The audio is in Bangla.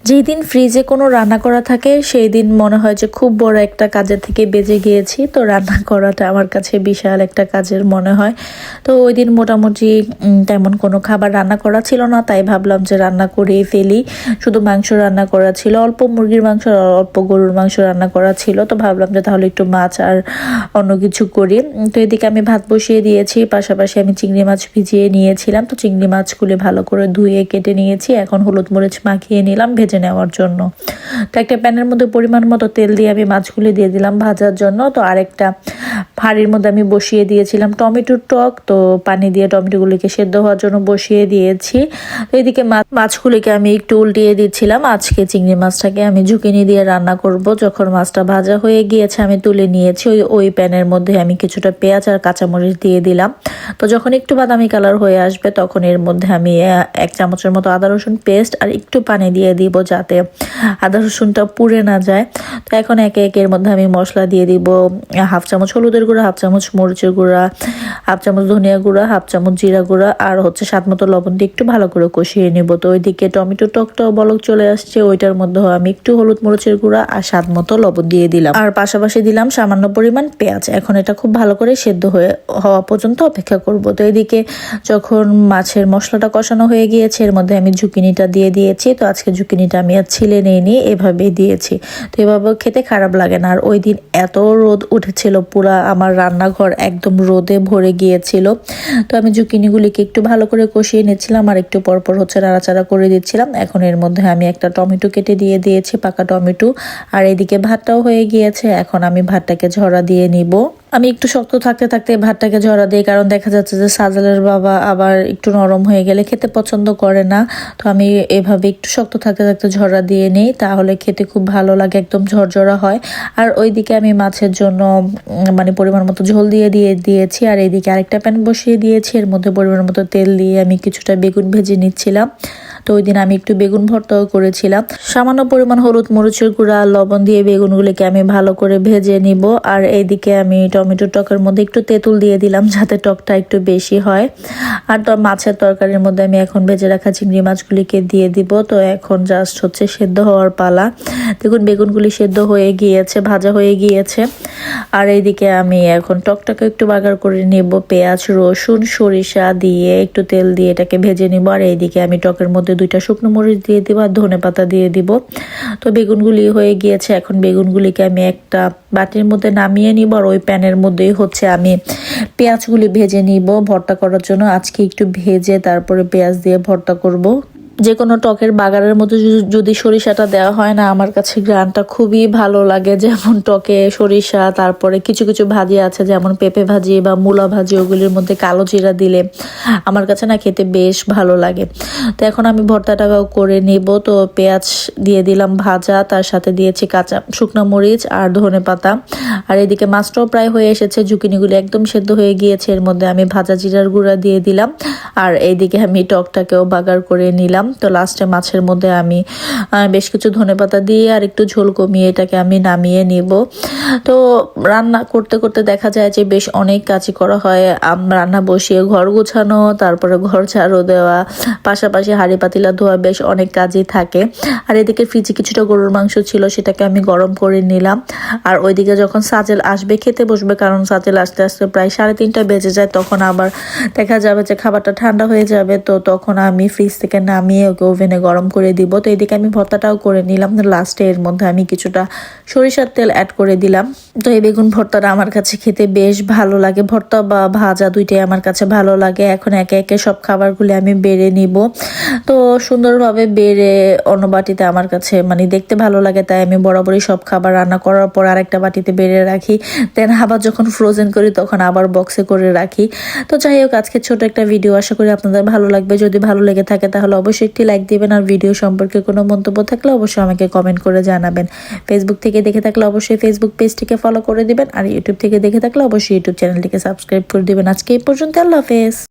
যেই দিন ফ্রিজে কোনো রান্না করা থাকে সেই দিন মনে হয় যে খুব বড় একটা কাজের থেকে বেঁচে গিয়েছি। তো রান্না করাটা আমার কাছে বিশাল একটা কাজের মনে হয়। তো ওই দিন মোটামুটি তেমন কোনো খাবার রান্না করা ছিল না, তাই ভাবলাম যে রান্না করেই ফেলি। শুধু মাংস রান্না করা ছিল, অল্প মুরগির মাংস আর অল্প গরুর মাংস রান্না করা ছিল। তো ভাবলাম যে তাহলে একটু মাছ আর অন্য কিছু করি। তো এদিকে আমি ভাত বসিয়ে দিয়েছি, পাশাপাশি আমি চিংড়ি মাছ ভিজিয়ে নিয়েছিলাম। তো চিংড়ি মাছগুলি ভালো করে ধুয়ে কেটে নিয়েছি, এখন হলুদ মরিচ মাখিয়ে নিলাম ভেজে নেওয়ার জন্য। তো একটা প্যানের মধ্যে পরিমাণ মতো তেল দিয়ে আমি মাছগুলি দিয়ে দিলাম ভাজার জন্য। তো আরেকটা হাঁড়ির মধ্যে আমি বসিয়ে দিয়েছিলাম টমেটোর টক, তো পানি দিয়ে টমেটোগুলিকে সেদ্ধ হওয়ার জন্য বসিয়ে দিয়েছি। তো এদিকে মাছগুলিকে আমি একটু উল্টিয়ে দিচ্ছিলাম। আজকে চিংড়ি মাছটাকে আমি ঝুঁকিনি দিয়ে রান্না করব। যখন মাছটা ভাজা হয়ে গিয়েছে আমি তুলে নিয়েছি। ওই প্যানের মধ্যে আমি কিছুটা পেঁয়াজ আর কাঁচামরিচ দিয়ে দিলাম। তো যখন একটু বাদামি কালার হয়ে আসবে তখন এর মধ্যে আমি 1 চামচের মতো আদা রসুন পেস্ট আর একটু পানি দিয়ে দিব যাতে আদা রসুনটা পুড়ে না যায়। তো এখন একে একে এর মধ্যে আমি মশলা দিয়ে দিব। 1/2 চামচ হলুদের গুঁড়া, 1/2 চামচ মরিচের গুঁড়া, 1/2 চামচ ধনিয়া গুঁড়া, 1/2 চামচ জিরা গুঁড়া আর স্বাদ মতো লবণ দিয়ে একটু ভালো করে কষিয়ে নেব। তো ওইদিকে টমেটো টকটাও বলক চলে আসছে, ওইটার মধ্যে আমি একটু হলুদ মরিচের গুঁড়া আর স্বাদ মতো লবণ দিয়ে দিলাম, আর পাশাপাশি দিলাম সামান্য পরিমাণ পেঁয়াজ। এখন এটা খুব ভালো করে সেদ্ধ হওয়া পর্যন্ত অপেক্ষা করব। তো এদিকে যখন মাছের মশলাটা কষানো হয়ে গিয়েছে এর মধ্যে আমি ঝুঁকিনিটা দিয়ে দিয়েছি। তো আজকে ঝুঁকিনিটা আমি আর ছিলে নেইনি, এভাবেই দিয়েছি। তো এভাবে খেতে খারাপ লাগে না। আর ওই দিন এত রোদ উঠেছিল, পুরা আমার রান্নাঘর একদম রোদে ভরে গিয়েছিল। তো আমি ঝুঁকিনিগুলিকে একটু ভালো করে কষিয়ে নিচ্ছিলাম আর একটু পরপর নাড়াচাড়া করে দিচ্ছিলাম। এখন এর মধ্যে আমি একটা টমেটো কেটে দিয়ে দিয়েছি, পাকা টমেটো। আর এদিকে ভাতটাও হয়ে গিয়েছে, এখন আমি ভাতটাকে ঝরা দিয়ে নিব। আমি একটু শক্ত থাকতে থাকতে ভাতটাকে ঝরা দিই, কারণ দেখা যাচ্ছে যে সাজেলের বাবা আবার একটু নরম হয়ে গেলে খেতে পছন্দ করে না। তো আমি এভাবে একটু শক্ত থাকতে থাকতে ঝরা দিয়ে নিই, তাহলে খেতে খুব ভালো লাগে, একদম ঝরঝরা হয়। আর ওইদিকে আমি মাছের জন্য পরিমাণ মতো ঝোল দিয়ে দিয়েছি। আর এইদিকে আরেকটা প্যান বসিয়ে দিয়েছি, এর মধ্যে পরিমাণ মতো তেল দিয়ে আমি কিছুটা বেগুন ভেজে নিচ্ছিলাম। তো ওই দিন আমি একটু বেগুন ভর্তাও করেছিলাম। সামান্য পরিমাণ হলুদ মরিচের গুঁড়া লবণ দিয়ে বেগুনগুলিকে আমি ভালো করে ভেজে নিব। আর এইদিকে আমি টমেটো টকের মধ্যে একটু তেঁতুল দিয়ে দিলাম যাতে টকটা একটু বেশি হয়। আর মাছের তরকারির মধ্যে আমি এখন ভেজে রাখা চিংড়ি মাছগুলিকে দিয়ে দিব। তো এখন জাস্ট সেদ্ধ হওয়ার পালা। দেখুন বেগুনগুলি সেদ্ধ হয়ে গিয়েছে, ভাজা হয়ে গিয়েছে। আর এইদিকে আমি এখন টকটাকে একটু বাগার করে নেব, পেঁয়াজ রসুন সরিষা দিয়ে একটু তেল দিয়ে এটাকে ভেজে নিব। আর এইদিকে আমি টকের মধ্যে 2টা শুকনো মরিচ দিয়ে দিব আর ধনেপাতা দিয়ে দিব। তো বেগুনগুলি হয়ে গিয়েছে, এখন বেগুনগুলিকে আমি একটা বাটির মধ্যে নামিয়ে নিব। আর ওই প্যানের মধ্যেই আমি পেঁয়াজগুলি ভেজে নিব ভর্তা করার জন্য। আজকে একটু ভেজে তারপরে পেঁয়াজ দিয়ে ভর্তা করব। যে কোনো টকের বাগারের মধ্যে যদি সরিষাটা দেওয়া হয় না, আমার কাছে ঘ্রাণটা খুবই ভালো লাগে। যেমন টকে সরিষা, তারপরে কিছু কিছু ভাজি আছে যেমন পেঁপে ভাজি বা মূলা ভাজি, ওগুলির মধ্যে কালো জিরা দিলে আমার কাছে না খেতে বেশ ভালো লাগে। তো এখন আমি ভর্তাটাও করে নেব। তো পেঁয়াজ দিয়ে দিলাম ভাজা, তার সাথে দিয়েছি কাঁচা শুকনো মরিচ আর ধনেপাতা। আর এদিকে মাছটাও প্রায় হয়ে এসেছে, ঝুঁকিনিগুলি একদম সেদ্ধ হয়ে গিয়েছে। এর মধ্যে আমি ভাজা জিরার গুঁড়া দিয়ে দিলাম। আর এইদিকে আমি টকটাকেও বাগার করে নিলাম। তো লাস্টে মাছের মধ্যে আমি বেশ কিছু ধনেপাতা দিয়ে আর একটু ঝোল কমিয়ে এটাকে আমি নামিয়ে নিব। তো রান্না করতে করতে দেখা যায় যে বেশ অনেক কাজই করা হয়। রান্না বসিয়ে ঘর গোছানো, তারপরে ঘর ঝাড়ু দেওয়া, পাশাপাশি হাঁড়ি পাতিলা ধোয়া, বেশ অনেক কাজই থাকে। আর এদিকে ফ্রিজে কিছুটা গরুর মাংস ছিল, সেটাকে আমি গরম করে নিলাম। আর ওইদিকে যখন সাজেল আসবে খেতে বসবে, কারণ সাজেল আসতে আসতে প্রায় 3:30 বেজে যায়, তখন আবার দেখা যাবে যে খাবারটা ঠান্ডা হয়ে যাবে। তো তখন আমি ফ্রিজ থেকে নামিয়ে ওকে ওভেনে গরম করে দিব। তো এদিকে আমি ভর্তাটাও করে নিলাম। লাস্টে এর মধ্যে আমি কিছুটা সরিষার তেল অ্যাড করে দিলাম। তো এই বেগুন ভর্তাটা আমার কাছে খেতে বেশ ভালো লাগে, ভর্তা বা ভাজা দুইটাই আমার কাছে ভালো লাগে। এখন একে একে সব খাবারগুলি আমি বেড়ে নিব। তো সুন্দরভাবে বেড়ে অন্য বাটিতে আমার কাছে দেখতে ভালো লাগে, তাই আমি বরাবরই সব খাবার রান্না করার পর আরেকটা বাটিতে বেড়ে রাখি। দেন আবার যখন ফ্রোজেন করি তখন আবার বক্সে করে রাখি। তো যাই হোক, আজকে ছোট একটা ভিডিও, আশা করি আপনাদের ভালো লাগবে। যদি ভালো লেগে থাকে তাহলে অবশ্যই একটি লাইক দিবেন। আর ভিডিও সম্পর্কে কোনো মন্তব্য থাকলে অবশ্যই আমাকে কমেন্ট করে জানাবেন। ফেসবুক থেকে দেখে থাকলে অবশ্যই ফেসবুক পেজটিকে ফলো করে দিবেন। আর ইউটিউব থেকে দেখে থাকলে অবশ্যই ইউটিউব চ্যানেলটিকে সাবস্ক্রাইব করে দিবেন। আজকে এই পর্যন্ত, আল্লাহ হাফেজ।